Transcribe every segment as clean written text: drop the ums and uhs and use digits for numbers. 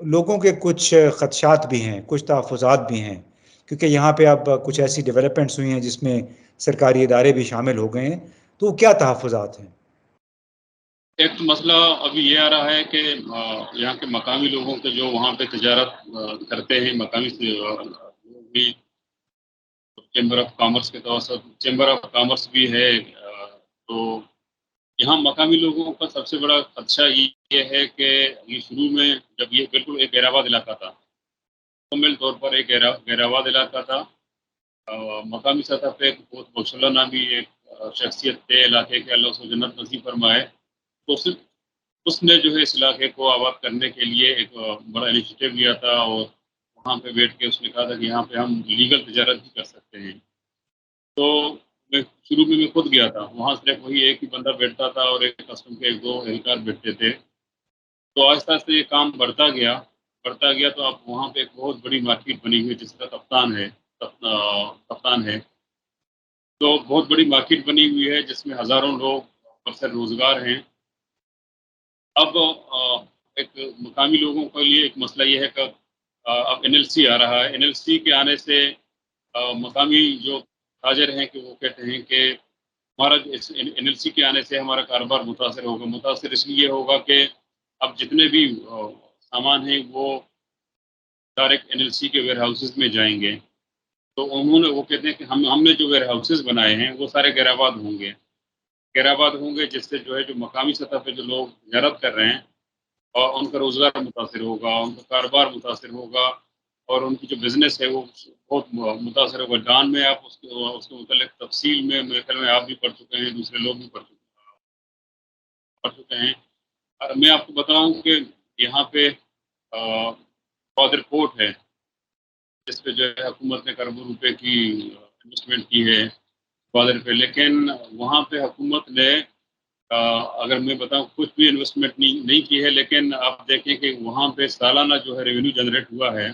لوگوں کے کچھ خدشات بھی ہیں، کچھ تحفظات بھی ہیں، کیونکہ یہاں پہ اب کچھ ایسی ڈیولپمنٹس ہوئی ہیں جس میں سرکاری ادارے بھی شامل ہو گئے ہیں، تو کیا تحفظات ہیں؟ ایک تو مسئلہ ابھی یہ آ رہا ہے کہ یہاں کے مقامی لوگوں کے جو وہاں پہ تجارت کرتے ہیں، مقامی لوگ بھی چیمبر آف کامرس کے توسط چیمبر آف کامرس بھی ہے، تو یہاں مقامی لوگوں کا سب سے بڑا خدشہ یہ ہے کہ یہ شروع میں جب یہ بالکل ایک گہرا آباد علاقہ تھا، مکمل طور پر ایک گہرا آباد علاقہ تھا، مقامی سطح پہ ایک بہت حوصلہ نامی ایک شخصیت تھے علاقے کے، اللہ اس کو جنت نصیب فرمائے، تو صرف اس نے جو ہے اس علاقے کو آباد کرنے کے لیے ایک بڑا انیشیٹو لیا تھا، اور وہاں پہ بیٹھ کے اس نے کہا تھا کہ یہاں پہ ہم لیگل تجارت بھی کر سکتے ہیں۔ تو میں شروع میں خود گیا تھا، وہاں صرف وہی ایک ہی بندہ بیٹھتا تھا اور ایک کسٹم کے ایک دو اہلکار بیٹھتے تھے، تو آہستہ آہستہ یہ کام بڑھتا گیا تو اب وہاں پہ ایک بہت بڑی مارکیٹ بنی ہوئی جس کا کپتان ہے، تو بہت بڑی مارکیٹ بنی ہوئی ہے جس میں ہزاروں لوگ برسر روزگار ہیں۔ اب ایک مقامی لوگوں کے لیے ایک مسئلہ یہ ہے کہ اب NLC آ رہا ہے، NLC کے آنے سے مقامی جو تاجر ہیں کہ وہ کہتے ہیں کہ ہمارا NLC کے آنے سے ہمارا کاروبار متاثر ہوگا، متاثر اس لیے ہوگا کہ اب جتنے بھی سامان ہیں وہ ڈائریکٹ NLC کے ویئر ہاؤسز میں جائیں گے، تو انہوں نے وہ کہتے ہیں کہ ہم نے جو ویئر ہاؤسز بنائے ہیں وہ سارے گہرا آباد ہوں گے، جس سے جو ہے جو مقامی سطح پہ جو لوگ تجارت کر رہے ہیں اور ان کا روزگار متاثر ہوگا، ان کا کاروبار متاثر ہوگا، اور ان کی جو بزنس ہے وہ بہت متاثر ہوگا۔ ڈان میں آپ اس کے متعلق تفصیل میں میرے خیال میں آپ بھی پڑھ چکے ہیں، دوسرے لوگ بھی پڑھ چکے ہیں۔ اور میں آپ کو بتاؤں کہ یہاں پہ قادر پورٹ ہے جس پہ جو ہے حکومت نے کروڑوں روپے کی انویسٹمنٹ کی ہے قادر پہ، لیکن وہاں پہ حکومت نے اگر میں بتاؤں کچھ بھی انویسٹمنٹ نہیں کی ہے، لیکن آپ دیکھیں کہ وہاں پہ سالانہ جو ہے ریونیو جنریٹ ہوا ہے،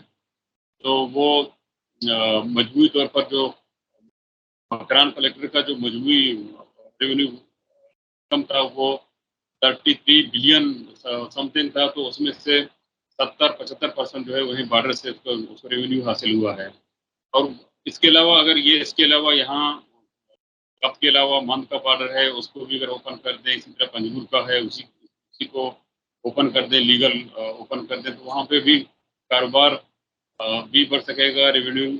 تو وہ مجموعی طور پر جو کران کلیکٹر کا جو مجموعی ریونیو کم تھا وہ 33 بلین سم تھنگ تھا، تو اس میں سے 70-75% جو ہے وہیں بارڈر سے اس کو ریونیو حاصل ہوا ہے۔ اور اس کے علاوہ یہاں کپ کے علاوہ مند کا بارڈر ہے، اس کو بھی اگر اوپن کر دیں، اسی طرح پنجگور کا ہے، اسی کو اوپن کر دیں، لیگل اوپن کر دیں، تو وہاں پہ بھی کاروبار بھی بڑھ سکے گا، ریونیو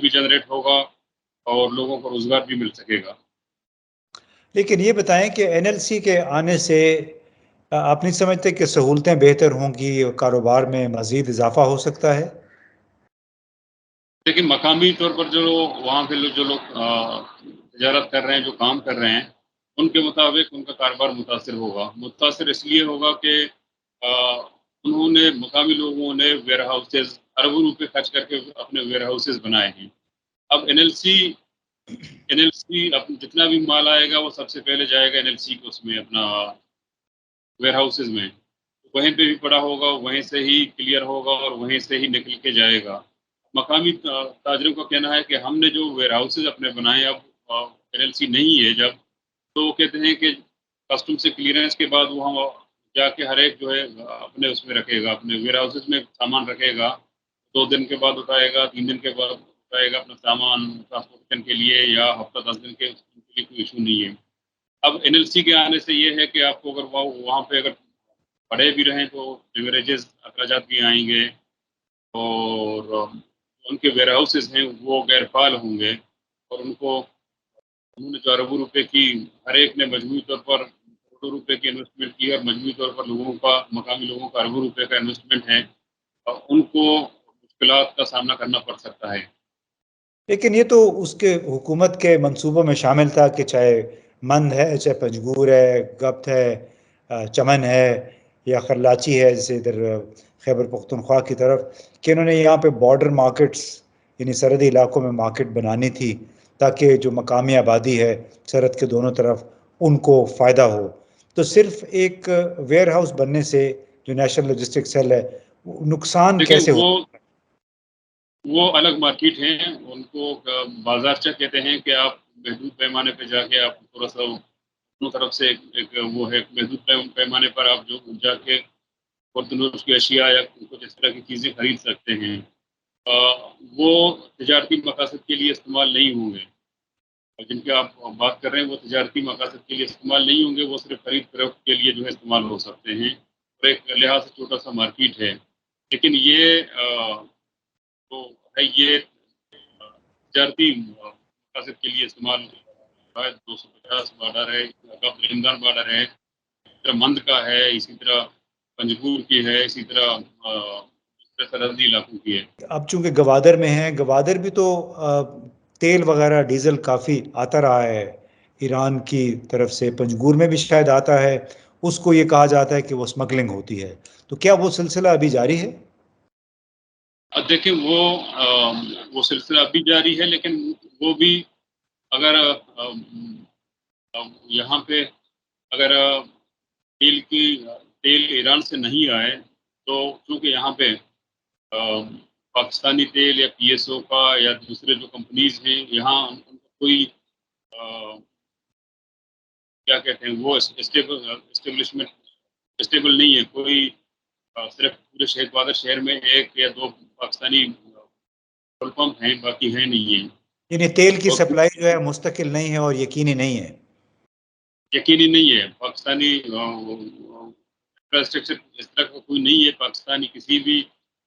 بھی جنریٹ ہوگا اور لوگوں کو روزگار بھی مل سکے گا۔ لیکن یہ بتائیں کہ NLC کے آنے سے آپ نہیں سمجھتے کہ سہولتیں بہتر ہوں گی اور کاروبار میں مزید اضافہ ہو سکتا ہے؟ لیکن مقامی طور پر جو وہاں کے جو لوگ تجارت کر رہے ہیں، جو کام کر رہے ہیں، ان کے مطابق ان کا کاروبار متاثر اس لیے ہوگا کہ انہوں نے مقامی لوگوں نے ویئر ہاؤسز اربوں روپے خرچ کر کے اپنے ویئر ہاؤسز بنائے ہیں۔ اب NLC جتنا بھی مال آئے گا وہ سب سے پہلے جائے گا NLC کو، اس میں اپنا ویئر ہاؤسز میں، وہیں پہ بھی پڑا ہوگا، وہیں سے ہی کلیئر ہوگا اور وہیں سے ہی نکل کے جائے گا۔ مقامی تاجروں کا کہنا ہے کہ ہم نے جو ویئر ہاؤسز اپنے بنائے، اب NLC نہیں ہے جب، تو وہ کہتے ہیں کہ کسٹم سے کلیئرنس کے بعد وہ جا کے ہر ایک جو ہے اپنے اس میں رکھے گا، اپنے ویئر ہاؤسز میں سامان رکھے گا، 2 دن کے بعد اٹھائے گا، 3 دن کے بعد اٹھائے گا اپنا سامان ٹرانسپورٹیشن کے لیے، یا ہفتہ 10 دن کے لیے کوئی ایشو نہیں ہے۔ اب NLC کے آنے سے یہ ہے کہ آپ کو اگر وہاں پہ اگر پڑے بھی رہیں تو لیوریجز اخراجات بھی آئیں گے، اور ان کے ویئر ہاؤسز ہیں وہ غیر فعال ہوں گے، اور انہوں نے جو اربوں روپے کی ہر ایک نے مجموعی طور پر کروڑوں روپے کی انویسٹمنٹ کی ہے، اور مجموعی طور پر مقامی لوگوں کا اربوں روپے کا انویسٹمنٹ ہے، اور ان کو مشکلات کا سامنا کرنا پڑ سکتا ہے۔ لیکن یہ تو اس کے حکومت کے منصوبوں میں شامل تھا کہ چاہے مند ہے، چاہے پنجگور ہے، گپت ہے، چمن ہے، یا خرلاچی ہے جیسے ادھر خیبر پختونخوا کی طرف، کہ انہوں نے یہاں پہ بارڈر مارکیٹس یعنی سرحدی علاقوں میں مارکیٹ بنانی تھی تاکہ جو مقامی آبادی ہے سرحد کے دونوں طرف ان کو فائدہ ہو۔ تو صرف ایک ویئر ہاؤس بننے سے جو نیشنل لاجسٹک سیل ہے نقصان لیکن کیسے ہو؟ وہ الگ مارکیٹ ہیں، ان کو بازارچہ کہتے ہیں کہ آپ محدود پیمانے پہ جا کے آپ تھوڑا سا اپنی طرف سے ایک وہ ہے محدود پیمانے پر آپ جو جا کے اور تندرست کی اشیاء یا کچھ اس طرح کی چیزیں خرید سکتے ہیں، وہ تجارتی مقاصد کے لیے استعمال نہیں ہوں گے. اور جن کی آپ بات کر رہے ہیں وہ تجارتی مقاصد کے لیے استعمال نہیں ہوں گے، وہ صرف خرید فروخت کے لیے جو ہے استعمال ہو سکتے ہیں، اور ایک لحاظ سے چھوٹا سا مارکیٹ ہے. لیکن یہ تو ہے، یہ تجارتی مقاصد کے لیے استعمال 250 بارڈر ہے، رمضان بارڈر ہے، اسی طرح مند کا ہے، اسی طرح پنجگور کی ہے، اسی طرح دوسرے سرحدی علاقوں کی ہے. اب چونکہ گوادر میں ہیں، گوادر بھی تو تیل وغیرہ ڈیزل کافی آتا رہا ہے ایران کی طرف سے، پنجگور میں بھی شاید آتا ہے، اس کو یہ کہا جاتا ہے کہ وہ اسمگلنگ ہوتی ہے، تو کیا وہ سلسلہ ابھی جاری ہے؟ اب دیکھیں وہ سلسلہ ابھی جاری ہے، لیکن وہ بھی اگر یہاں پہ اگر تیل ایران سے نہیں آئے تو چونکہ یہاں پہ پاکستانی تیل یا پی ایس او کا یا دوسرے جو کمپنیز ہیں یہاں ان کو کوئی کیا کہتے ہیں وہ اسٹیبلشمنٹ اسٹیبل نہیں ہے. کوئی صرف پورے شہید بادر شہر میں 1 یا 2 پاکستانی پیٹرول پمپ ہیں، باقی ہیں نہیں ہیں. یعنی تیل کی اور سپلائی جو ہے مستقل نہیں ہے اور یقینی نہیں ہے. یقینی نہیں ہے. پاکستانی انفراسٹرکچر اس طرح کا کوئی نہیں ہے پاکستانی کسی بھی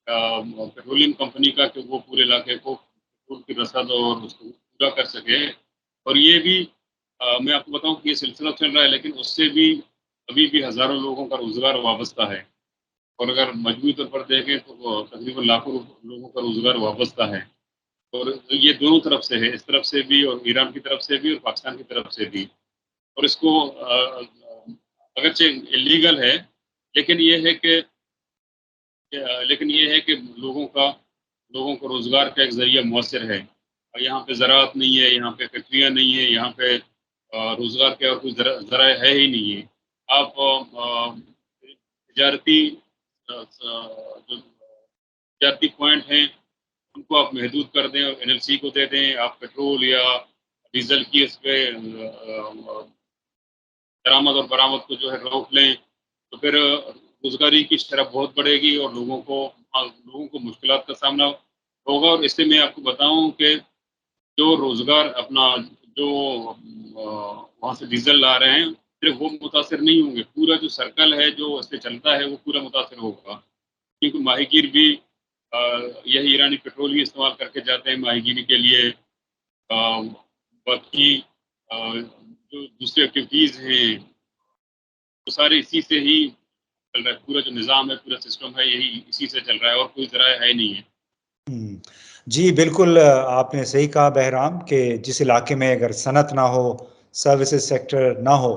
پیٹرولیم کمپنی کا کہ وہ پورے علاقے کو پیٹرول کی رسد اور اس کو پورا کر سکے. اور یہ بھی میں آپ کو بتاؤں کہ یہ سلسلہ چل رہا ہے، لیکن اس سے بھی ابھی بھی ہزاروں لوگوں کا روزگار وابستہ ہے، اور اگر مجموعی طور پر دیکھیں تو تقریباً لاکھوں لوگوں کا روزگار وابستہ ہے. اور یہ دونوں طرف سے ہے، اس طرف سے بھی اور ایران کی طرف سے بھی اور پاکستان کی طرف سے بھی. اور اس کو اگرچہ اللیگل ہے، لیکن یہ ہے کہ لوگوں کو روزگار کا ایک ذریعہ مؤثر ہے. یہاں پہ زراعت نہیں ہے، یہاں پہ فیکٹریاں نہیں ہیں، یہاں پہ روزگار کے اور کوئی ذرائع ہے ہی نہیں ہے. آپ تجارتی پوائنٹ ہیں ان کو آپ محدود کر دیں اور NLC کو دے دیں، آپ پیٹرول یا ڈیزل کی اس پہ درآمد اور برآمد کو جو ہے روک لیں، تو پھر روزگاری کی شرح بہت بڑھے گی اور لوگوں کو مشکلات کا سامنا ہوگا. اور اس سے میں آپ کو بتاؤں کہ جو روزگار اپنا جو وہاں سے ڈیزل لا رہے ہیں صرف وہ متاثر نہیں ہوں گے، پورا جو سرکل ہے جو اس سے چلتا ہے وہ پورا متاثر ہوگا. کیونکہ ماہی گیر بھی یہی ایرانی پیٹرول ہی استعمال کر کے جاتے ہیں ماہی گیری کے لیے. باقی جو دوسری ایکٹیویٹیز ہیں وہ سارے اسی سے ہی چل رہا ہے. پورا جو نظام ہے، پورا سسٹم ہے، یہی اسی سے چل رہا ہے اور کوئی ذرائع ہے نہیں ہے. جی بالکل، آپ نے صحیح کہا بہرام کہ جس علاقے میں اگر صنعت نہ ہو، سروسز سیکٹر نہ ہو،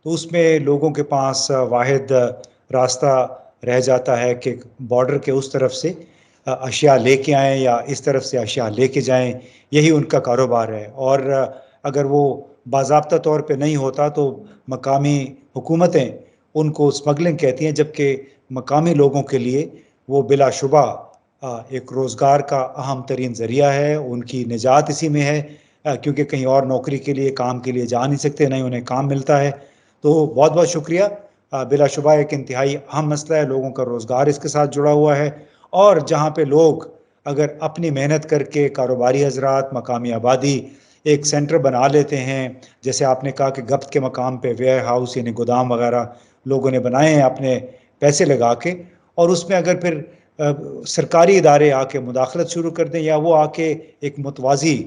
تو اس میں لوگوں کے پاس واحد راستہ رہ جاتا ہے کہ بارڈر کے اس طرف سے اشیاء لے کے آئیں یا اس طرف سے اشیاء لے کے جائیں، یہی ان کا کاروبار ہے. اور اگر وہ باضابطہ طور پہ نہیں ہوتا تو مقامی حکومتیں ان کو اسمگلنگ کہتی ہیں، جبکہ مقامی لوگوں کے لیے وہ بلا شبہ ایک روزگار کا اہم ترین ذریعہ ہے. ان کی نجات اسی میں ہے، کیونکہ کہیں اور نوکری کے لیے کام کے لیے جا نہیں سکتے، نہیں انہیں کام ملتا ہے. تو بہت بہت شکریہ. بلا شبہ ایک انتہائی اہم مسئلہ ہے، لوگوں کا روزگار اس کے ساتھ جڑا ہوا ہے. اور جہاں پہ لوگ اگر اپنی محنت کر کے کاروباری حضرات، مقامی آبادی ایک سینٹر بنا لیتے ہیں، جیسے آپ نے کہا کہ گپت کے مقام پہ ویئر ہاؤس یعنی گودام وغیرہ لوگوں نے بنائے ہیں اپنے پیسے لگا کے، اور اس میں اگر پھر سرکاری ادارے آ کے مداخلت شروع کر دیں یا وہ آ کے ایک متوازی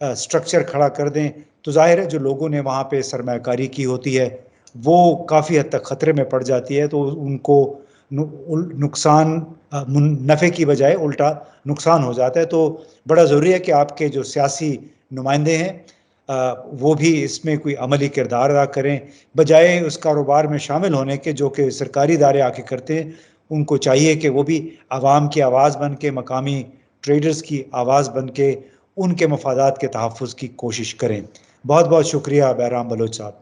سٹرکچر کھڑا کر دیں، تو ظاہر ہے جو لوگوں نے وہاں پہ سرمایہ کاری کی ہوتی ہے وہ کافی حد تک خطرے میں پڑ جاتی ہے. تو ان کو نقصان نفع کی بجائے الٹا نقصان ہو جاتا ہے. تو بڑا ضروری ہے کہ آپ کے جو سیاسی نمائندے ہیں وہ بھی اس میں کوئی عملی کردار ادا کریں، بجائے اس کاروبار میں شامل ہونے کے جو کہ سرکاری ادارے آ کے کرتے ہیں. ان کو چاہیے کہ وہ بھی عوام کی آواز بن کے، مقامی ٹریڈرز کی آواز بن کے ان کے مفادات کے تحفظ کی کوشش کریں. بہت بہت شکریہ بہرام بلوچ صاحب.